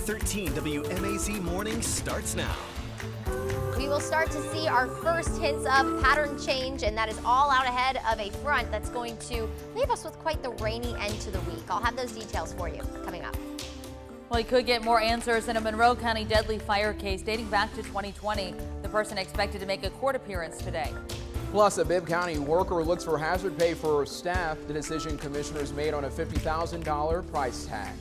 13 WMAZ Morning starts now. We will start to see our first hints of pattern change, and that is all out ahead of a front that's going to leave us with quite the rainy end to the week. I'll have those details for you coming up. Well, you could get more answers in a Monroe County deadly fire case dating back to 2020. The person expected to make a court appearance today. Plus, a Bibb County worker looks for hazard pay for staff. The decision commissioners made on a $50,000 price tag.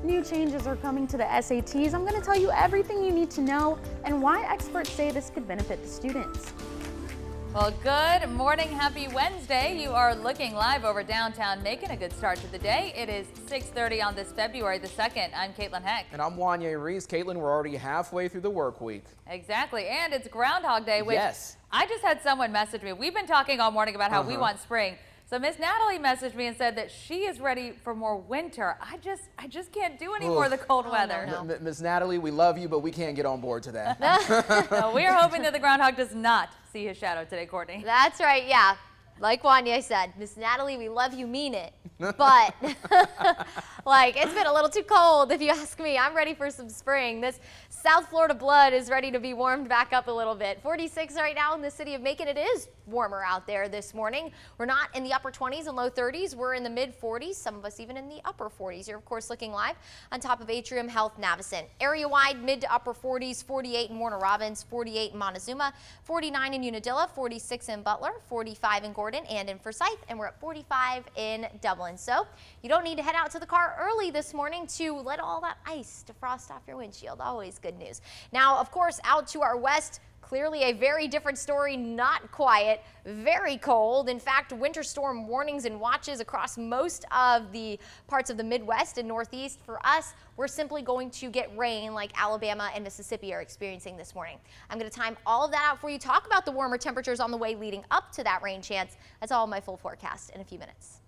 New changes are coming to the SATs. I'm going to tell you everything you need to know and why experts say this could benefit the students. Well, good morning. Happy Wednesday. You are looking live over downtown Macon. A good start to the day. It is 6:30 on this February the 2nd. I'm Caitlin Heck. And I'm Wanya Reese. Caitlin, we're already halfway through the work week. Exactly. And it's Groundhog Day, which yes. I just had someone message me. We've been talking all morning about how we want spring. So Miss Natalie messaged me and said that she is ready for more winter. I just can't do any more of the cold weather. No. Miss Natalie, we love you, but we can't get on board to that. No, we are hoping that the groundhog does not see his shadow today, Courtney. That's right, yeah. Like Wanya said, Miss Natalie, we love you, mean it. But, like, it's been a little too cold, if you ask me. I'm ready for some spring. This South Florida blood is ready to be warmed back up a little bit. 46 right now in the city of Macon. It is warmer out there this morning. We're not in the upper 20s and low 30s. We're in the mid 40s, some of us even in the upper 40s. You're, of course, looking live on top of Atrium Health Navicent. Area-wide, mid to upper 40s, 48 in Warner Robins, 48 in Montezuma, 49 in Unadilla, 46 in Butler, 45 in Gordon and in Forsyth, and we're at 45 in Dublin. So you don't need to head out to the car early this morning to let all that ice defrost off your windshield. Always good news. Now, of course, out to our west, clearly a very different story, not quiet, very cold. In fact, winter storm warnings and watches across most of the parts of the Midwest and Northeast. For us, we're simply going to get rain like Alabama and Mississippi are experiencing this morning. I'm going to time all of that out for you, talk about the warmer temperatures on the way leading up to that rain chance. That's all of my full forecast in a few minutes.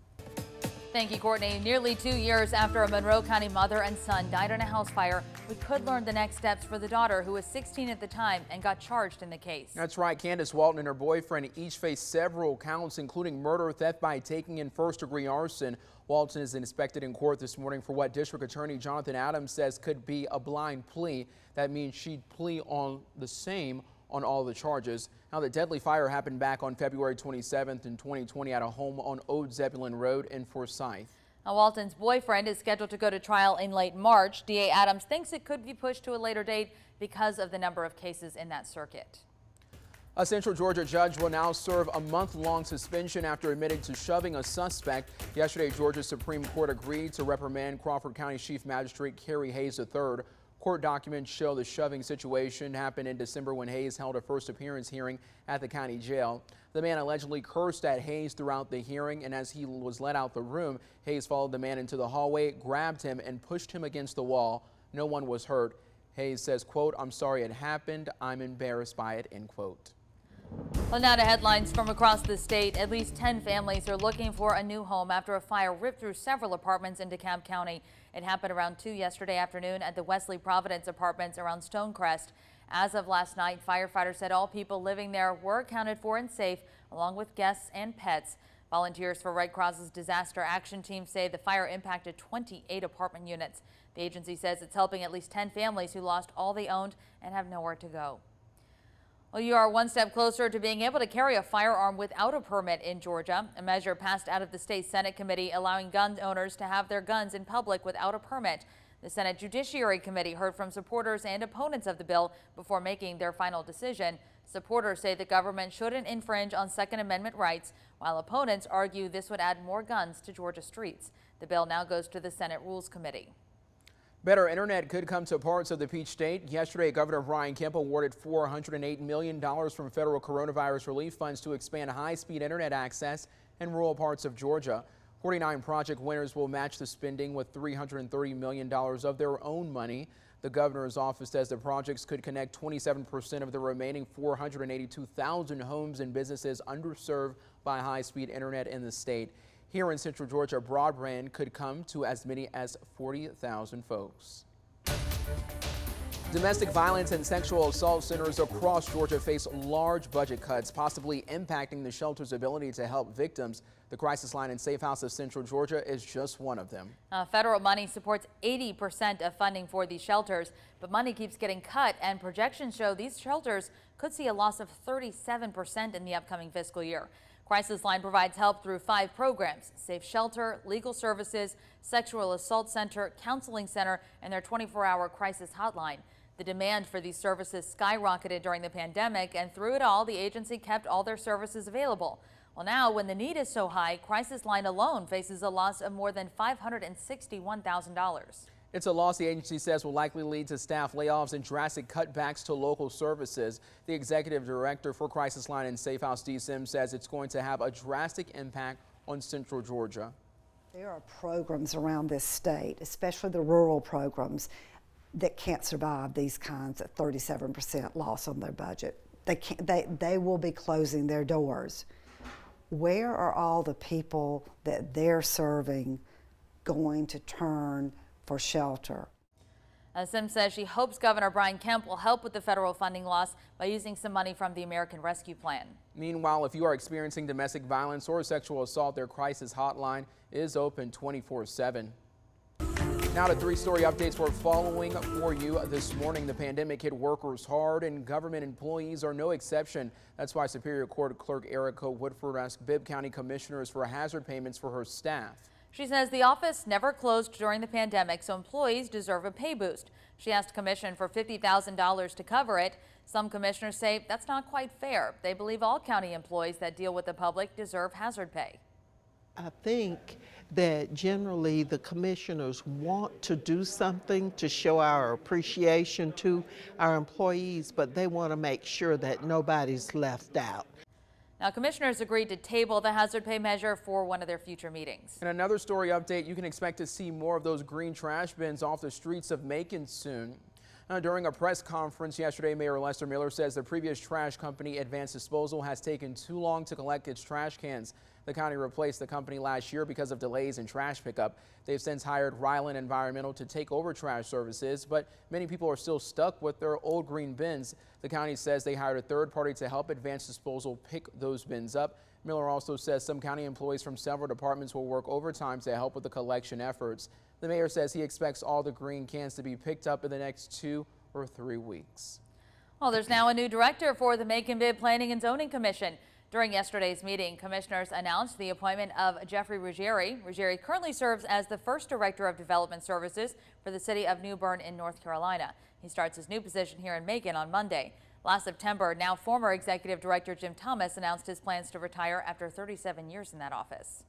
Thank you, Courtney. Nearly 2 years after a Monroe County mother and son died in a house fire, we could learn the next steps for the daughter, who was 16 at the time and got charged in the case. That's right. Candace Walton and her boyfriend each face several counts, including murder, theft by taking, and first-degree arson. Walton is expected in court this morning for what District Attorney Jonathan Adams says could be a blind plea. That means she'd plea on the same on all the charges. Now, the deadly fire happened back on February 27th in 2020 at a home on Old Zebulon Road in Forsyth. Now, Walton's boyfriend is scheduled to go to trial in late March. DA Adams thinks it could be pushed to a later date because of the number of cases in that circuit. A Central Georgia judge will now serve a month-long suspension after admitting to shoving a suspect. Yesterday, Georgia Supreme Court agreed to reprimand Crawford County Chief Magistrate Kerry Hayes III. Court documents show the shoving situation happened in December when Hayes held a first appearance hearing at the county jail. The man allegedly cursed at Hayes throughout the hearing, and as he was led out the room, Hayes followed the man into the hallway, grabbed him, and pushed him against the wall. No one was hurt. Hayes says, quote, "I'm sorry it happened. I'm embarrassed by it," end quote. Well, now to headlines from across the state. At least 10 families are looking for a new home after a fire ripped through several apartments in DeKalb County. It happened around 2 yesterday afternoon at the Wesley Providence apartments around Stonecrest. As of last night, firefighters said all people living there were accounted for and safe, along with guests and pets. Volunteers for Red Cross's disaster action team say the fire impacted 28 apartment units. The agency says it's helping at least 10 families who lost all they owned and have nowhere to go. Well, you are one step closer to being able to carry a firearm without a permit in Georgia. A measure passed out of the state Senate committee allowing gun owners to have their guns in public without a permit. The Senate Judiciary Committee heard from supporters and opponents of the bill before making their final decision. Supporters say the government shouldn't infringe on Second Amendment rights, while opponents argue this would add more guns to Georgia streets. The bill now goes to the Senate Rules Committee. Better internet could come to parts of the Peach State. Yesterday, Governor Brian Kemp awarded $408 million from federal coronavirus relief funds to expand high-speed internet access in rural parts of Georgia. 49 project winners will match the spending with $330 million of their own money. The governor's office says the projects could connect 27% of the remaining 482,000 homes and businesses underserved by high-speed internet in the state. Here in Central Georgia, broadband could come to as many as 40,000 folks. Domestic violence and sexual assault centers across Georgia face large budget cuts, possibly impacting the shelter's ability to help victims. The crisis line in Safe House of Central Georgia is just one of them. Federal money supports 80% of funding for these shelters, but money keeps getting cut, and projections show these shelters could see a loss of 37% in the upcoming fiscal year. Crisis Line provides help through 5 programs: Safe Shelter, Legal Services, Sexual Assault Center, Counseling Center, and their 24-hour crisis hotline. The demand for these services skyrocketed during the pandemic, and through it all, the agency kept all their services available. Well, now, when the need is so high, Crisis Line alone faces a loss of more than $561,000. It's a loss the agency says will likely lead to staff layoffs and drastic cutbacks to local services. The executive director for Crisis Line in Safe House, Dee Sims, says it's going to have a drastic impact on Central Georgia. There are programs around this state, especially the rural programs, that can't survive these kinds of 37% loss on their budget. They will be closing their doors. Where are all the people that they're serving going to turn for shelter? Sims says she hopes Governor Brian Kemp will help with the federal funding loss by using some money from the American Rescue Plan. Meanwhile, if you are experiencing domestic violence or sexual assault, their crisis hotline is open 24/7. Now to 3-story updates we're following for you this morning. The pandemic hit workers hard, and government employees are no exception. That's why Superior Court Clerk Erica Woodford asked Bibb County commissioners for hazard payments for her staff. She says the office never closed during the pandemic, so employees deserve a pay boost. She asked Commission for $50,000 to cover it. Some commissioners say that's not quite fair. They believe all county employees that deal with the public deserve hazard pay. I think that generally the commissioners want to do something to show our appreciation to our employees, but they want to make sure that nobody's left out. Now, commissioners agreed to table the hazard pay measure for one of their future meetings. In another story update, you can expect to see more of those green trash bins off the streets of Macon soon. During a press conference yesterday, Mayor Lester Miller says the previous trash company, Advanced Disposal, has taken too long to collect its trash cans. The county replaced the company last year because of delays in trash pickup. They've since hired Ryland Environmental to take over trash services, but many people are still stuck with their old green bins. The county says they hired a third party to help Advanced Disposal pick those bins up. Miller also says some county employees from several departments will work overtime to help with the collection efforts. The mayor says he expects all the green cans to be picked up in the next 2 or 3 weeks. Well, there's now a new director for the Macon-Bibb Planning and Zoning Commission. During yesterday's meeting, commissioners announced the appointment of Jeffrey Ruggieri. Ruggieri currently serves as the first director of development services for the city of New Bern in North Carolina. He starts his new position here in Macon on Monday. Last September, now former executive director Jim Thomas announced his plans to retire after 37 years in that office.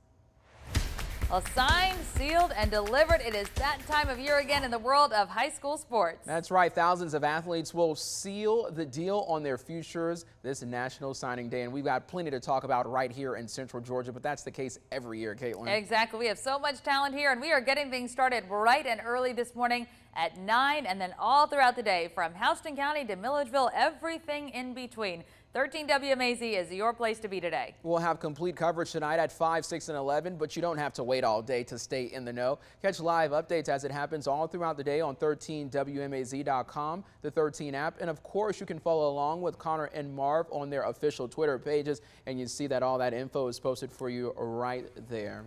Well, signed, sealed, and delivered. It is that time of year again in the world of high school sports. That's right. Thousands of athletes will seal the deal on their futures this National Signing Day. And we've got plenty to talk about right here in Central Georgia, but that's the case every year, Caitlin. Exactly. We have so much talent here, and we are getting things started bright and early this morning at 9 and then all throughout the day from Houston County to Milledgeville, everything in between. 13 WMAZ is your place to be today. We'll have complete coverage tonight at 5, 6, and 11, but you don't have to wait all day to stay in the know. Catch live updates as it happens all throughout the day on 13WMAZ.com, the 13 app, and of course you can follow along with Connor and Marv on their official Twitter pages, and you see that all that info is posted for you right there.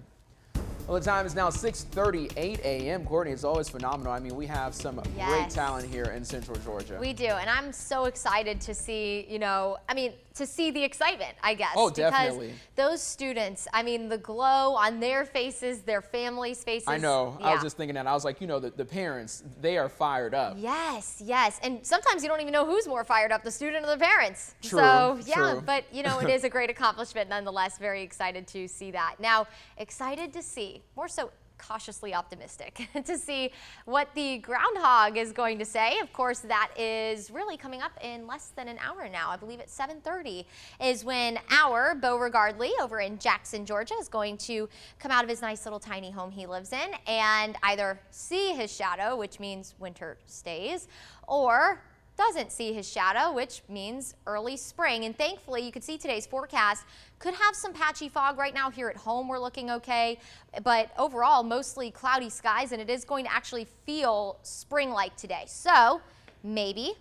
Well, the time is now 6:38 a.m. Courtney, it's always phenomenal. I mean, we have some great talent here in Central Georgia. We do, and I'm so excited to see, to see the excitement, I guess. Oh, definitely. Because those students, I mean, the glow on their faces, their families' faces. I know. Yeah. I was just thinking that. I was like, the parents, they are fired up. Yes, yes. And sometimes you don't even know who's more fired up, the student or the parents. True, so, yeah, true. but, it is a great accomplishment nonetheless. Very excited to see that. Now, excited to see, more so cautiously optimistic, to see what the groundhog is going to say. Of course, that is really coming up in less than an hour now. I believe at 7:30 is when our Beauregard Lee over in Jackson, Georgia is going to come out of his nice little tiny home he lives in and either see his shadow, which means winter stays, or doesn't see his shadow, which means early spring. And thankfully, you can see today's forecast could have some patchy fog right now. Here at home, we're looking okay, but overall, mostly cloudy skies, and it is going to actually feel spring-like today. So maybe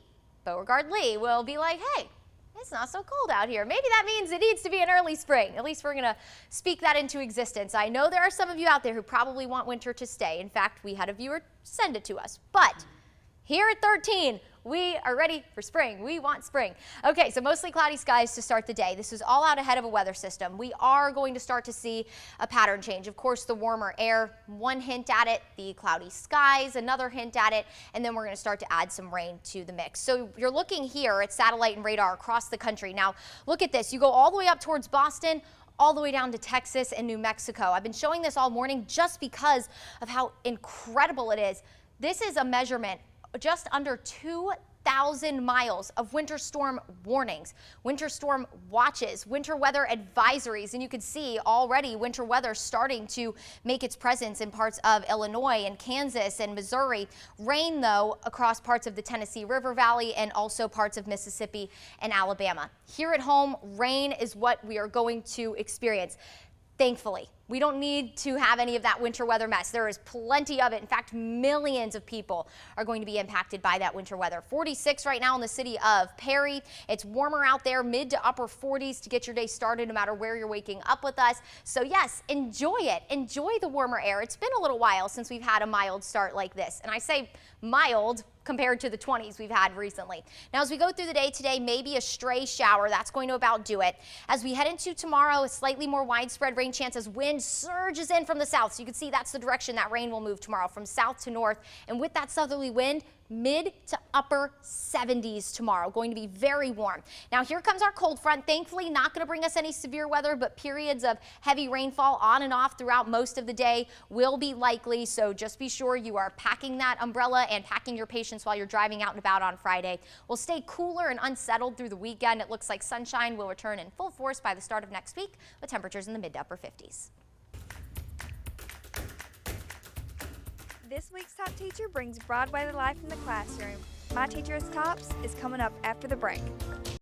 Beauregard Lee will be like, hey, it's not so cold out here. Maybe that means it needs to be an early spring. At least we're going to speak that into existence. I know there are some of you out there who probably want winter to stay. In fact, we had a viewer send it to us. But here at 13, we are ready for spring. We want spring. Okay, so mostly cloudy skies to start the day. This is all out ahead of a weather system. We are going to start to see a pattern change. Of course, the warmer air, one hint at it, the cloudy skies, another hint at it, and then we're going to start to add some rain to the mix. So you're looking here at satellite and radar across the country. Now, look at this. You go all the way up towards Boston, all the way down to Texas and New Mexico. I've been showing this all morning just because of how incredible it is. This is a measurement just under 2,000 miles of winter storm warnings, winter storm watches, winter weather advisories, and you can see already winter weather starting to make its presence in parts of Illinois and Kansas and Missouri. Rain, though, across parts of the Tennessee River Valley and also parts of Mississippi and Alabama. Here at home, rain is what we are going to experience. Thankfully, we don't need to have any of that winter weather mess. There is plenty of it. In fact, millions of people are going to be impacted by that winter weather. 46 right now in the city of Perry. It's warmer out there, mid to upper 40s to get your day started no matter where you're waking up with us. So yes, enjoy it. Enjoy the warmer air. It's been a little while since we've had a mild start like this. And I say mild compared to the 20s we've had recently. Now, as we go through the day today, maybe a stray shower. That's going to about do it. As we head into tomorrow, a slightly more widespread rain chance as wind surges in from the south. So you can see that's the direction that rain will move tomorrow, from south to north. And with that southerly wind, mid to upper 70s tomorrow. Going to be very warm. Now here comes our cold front. Thankfully not going to bring us any severe weather, but periods of heavy rainfall on and off throughout most of the day will be likely. So just be sure you are packing that umbrella and packing your patience while you're driving out and about on Friday. We'll stay cooler and unsettled through the weekend. It looks like sunshine will return in full force by the start of next week with temperatures in the mid to upper 50s. This week's Top Teacher brings Broadway to life in the classroom. My Teacher is Tops is coming up after the break.